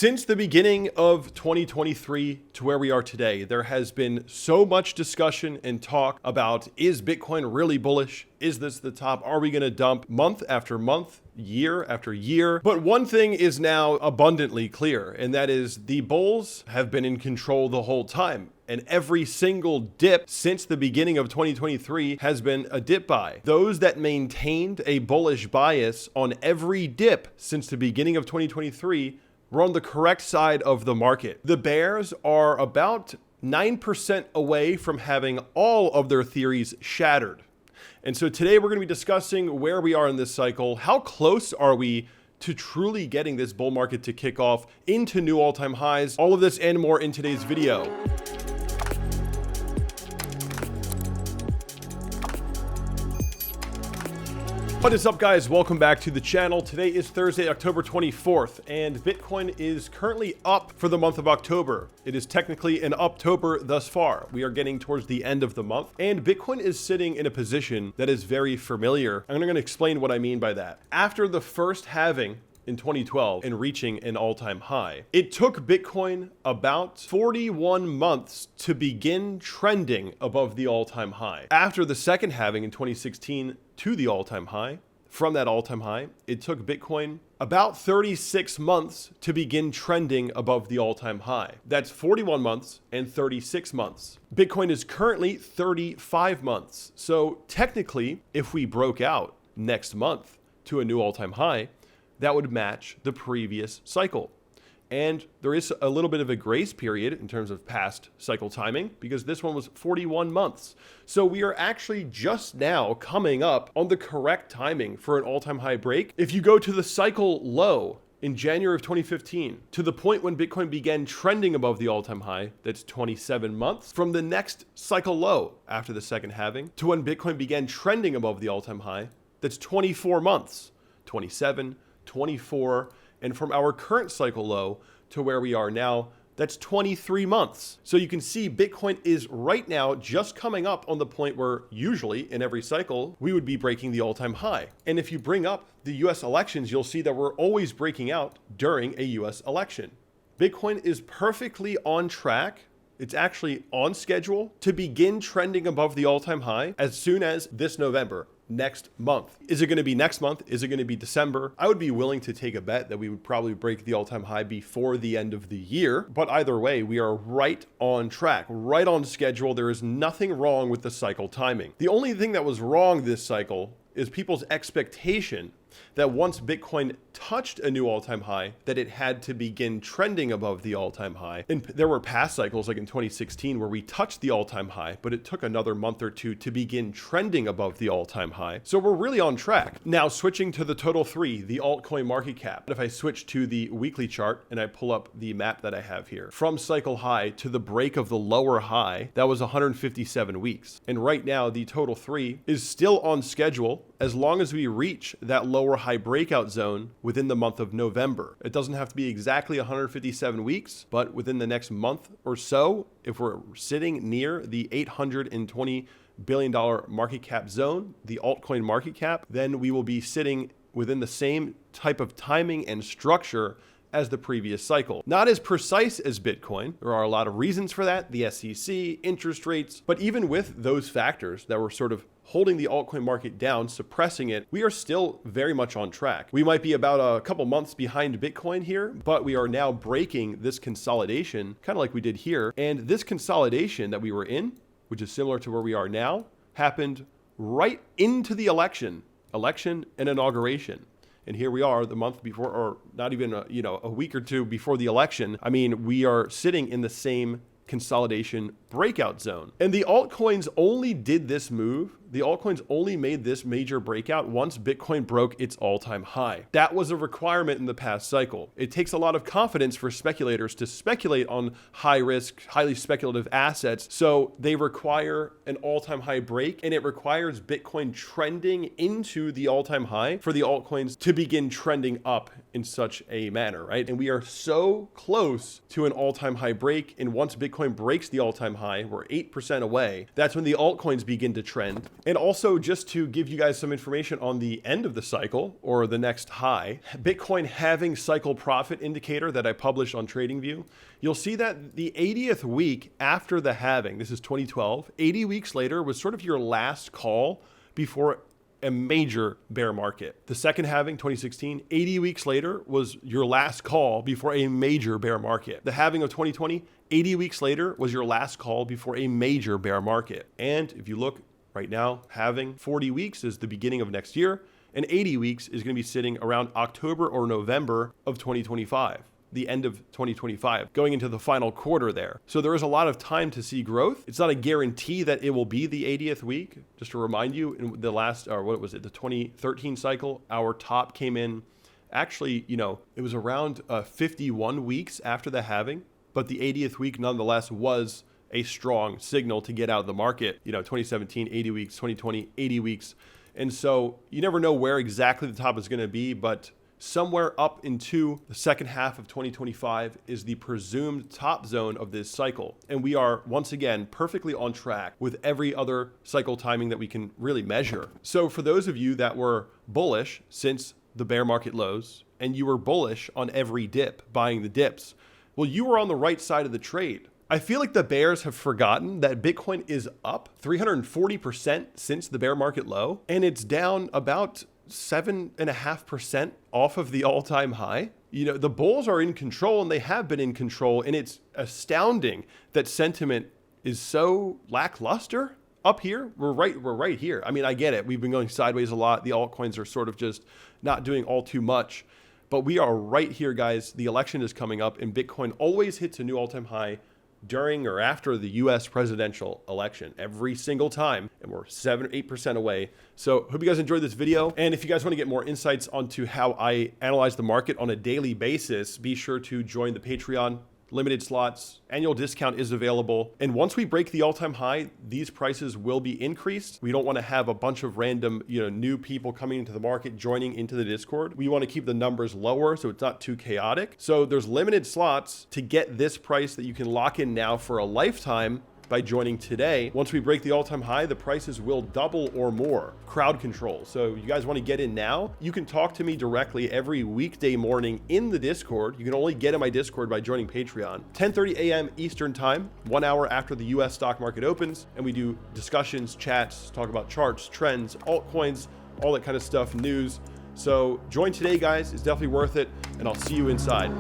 Since the beginning of 2023 to where we are today, there has been so much discussion and talk about, is Bitcoin really bullish? Is this the top? Are we going to dump month after month, year after year? But one thing is now abundantly clear, and that is the bulls have been in control the whole time. And every single dip since the beginning of 2023 has been a dip buy. Those that maintained a bullish bias on every dip since the beginning of 2023 were on the correct side of the market. The bears are about 9% away from having all of their theories shattered. And so today we're going to be discussing where we are in this cycle. How close are we to truly getting this bull market to kick off into new all-time highs? All of this and more in today's video. What is up, guys? Welcome back to the channel. Today is Thursday, October 24th, and Bitcoin is currently up for the month of October. It is technically an Uptober thus far. We are getting towards the end of the month, and Bitcoin is sitting in a position that is very familiar. I'm going to explain what I mean by that. After the first halving in 2012 and reaching an all-time high, it took Bitcoin about 41 months to begin trending above the all-time high. After the second halving in 2016 to the all-time high, from that all-time high, it took Bitcoin about 36 months to begin trending above the all-time high. That's 41 months and 36 months. Bitcoin is currently 35 months. So technically, if we broke out next month to a new all-time high, that would match the previous cycle. And there is a little bit of a grace period in terms of past cycle timing because this one was 41 months. So we are actually just now coming up on the correct timing for an all-time high break. If you go to the cycle low in January of 2015, to the point when Bitcoin began trending above the all-time high, that's 27 months, from the next cycle low after the second halving to when Bitcoin began trending above the all-time high, that's 24 months, 27, 24, and from our current cycle low to where we are now, that's 23 months. So you can see Bitcoin is right now just coming up on the point where usually in every cycle, we would be breaking the all-time high. And if you bring up the US elections, you'll see that we're always breaking out during a US election. Bitcoin is perfectly on track. It's actually on schedule to begin trending above the all-time high as soon as this November. Next month. Is it going to be next month? Is it going to be December? I would be willing to take a bet that we would probably break the all-time high before the end of the year. But either way, we are right on track, right on schedule. There is nothing wrong with the cycle timing. The only thing that was wrong this cycle is people's expectation that once Bitcoin touched a new all-time high, that it had to begin trending above the all-time high. And there were past cycles like in 2016 where we touched the all-time high, but it took another month or two to begin trending above the all-time high. So we're really on track. Now switching to the total three, the altcoin market cap. If I switch to the weekly chart and I pull up the map that I have here, from cycle high to the break of the lower high, that was 157 weeks. And right now the total three is still on schedule as long as we reach that lower high breakout zone within the month of November. It doesn't have to be exactly 157 weeks, but within the next month or so, if we're sitting near the $820 billion market cap zone, the altcoin market cap, then we will be sitting within the same type of timing and structure as the previous cycle. Not as precise as Bitcoin. There are a lot of reasons for that, the SEC, interest rates, but even with those factors that were sort of holding the altcoin market down, suppressing it, we are still very much on track. We might be about a couple months behind Bitcoin here, but we are now breaking this consolidation, kind of like we did here. And this consolidation that we were in, which is similar to where we are now, happened right into the election and inauguration. And here we are the month before, or not even a week or two before the election. I mean, we are sitting in the same consolidation breakout zone. And the altcoins only did this move. The altcoins only made this major breakout once Bitcoin broke its all-time high. That was a requirement in the past cycle. It takes a lot of confidence for speculators to speculate on high-risk, highly speculative assets. So they require an all-time high break, and it requires Bitcoin trending into the all-time high for the altcoins to begin trending up in such a manner, right? And we are so close to an all-time high break. And once Bitcoin breaks the all-time high, we're 8% away. That's when the altcoins begin to trend. And also, just to give you guys some information on the end of the cycle or the next high, Bitcoin halving cycle profit indicator that I published on TradingView, you'll see that the 80th week after the halving, this is 2012, 80 weeks later was sort of your last call before a major bear market. The second halving, 2016, 80 weeks later was your last call before a major bear market. The halving of 2020, 80 weeks later was your last call before a major bear market. And if you look right now, halving 40 weeks is the beginning of next year, and 80 weeks is going to be sitting around October or November of 2025. The end of 2025, going into the final quarter there. So there is a lot of time to see growth. It's not a guarantee that it will be the 80th week. Just to remind you, in the last, or what was it, the 2013 cycle, our top came in, actually, it was around 51 weeks after the halving, but the 80th week nonetheless was a strong signal to get out of the market. 2017, 80 weeks, 2020, 80 weeks. And so you never know where exactly the top is going to be, but somewhere up into the second half of 2025 is the presumed top zone of this cycle. And we are, once again, perfectly on track with every other cycle timing that we can really measure. So for those of you that were bullish since the bear market lows, and you were bullish on every dip, buying the dips, well, you were on the right side of the trade. I feel like the bears have forgotten that Bitcoin is up 340% since the bear market low, and it's down about 7.5% off of the all-time high. The bulls are in control, and they have been in control, and it's astounding that sentiment is so lackluster up here. We're right here. I mean, I get it. We've been going sideways a lot. The altcoins are sort of just not doing all too much, but we are right here, guys. The election is coming up, and Bitcoin always hits a new all-time high during or after the US presidential election every single time, and we're 7 or 8% away. So hope you guys enjoyed this video, and if you guys want to get more insights onto how I analyze the market on a daily basis, be sure to join the Patreon. Limited slots, annual discount is available. And once we break the all-time high, these prices will be increased. We don't want to have a bunch of random, new people coming into the market, joining into the Discord. We want to keep the numbers lower so it's not too chaotic. So there's limited slots to get this price that you can lock in now for a lifetime by joining today. Once we break the all-time high, the prices will double or more. Crowd control. So you guys want to get in now? You can talk to me directly every weekday morning in the Discord. You can only get in my Discord by joining Patreon. 10:30 a.m. Eastern time, 1 hour after the US stock market opens, and we do discussions, chats, talk about charts, trends, altcoins, all that kind of stuff, news. So join today, guys. It's definitely worth it, and I'll see you inside.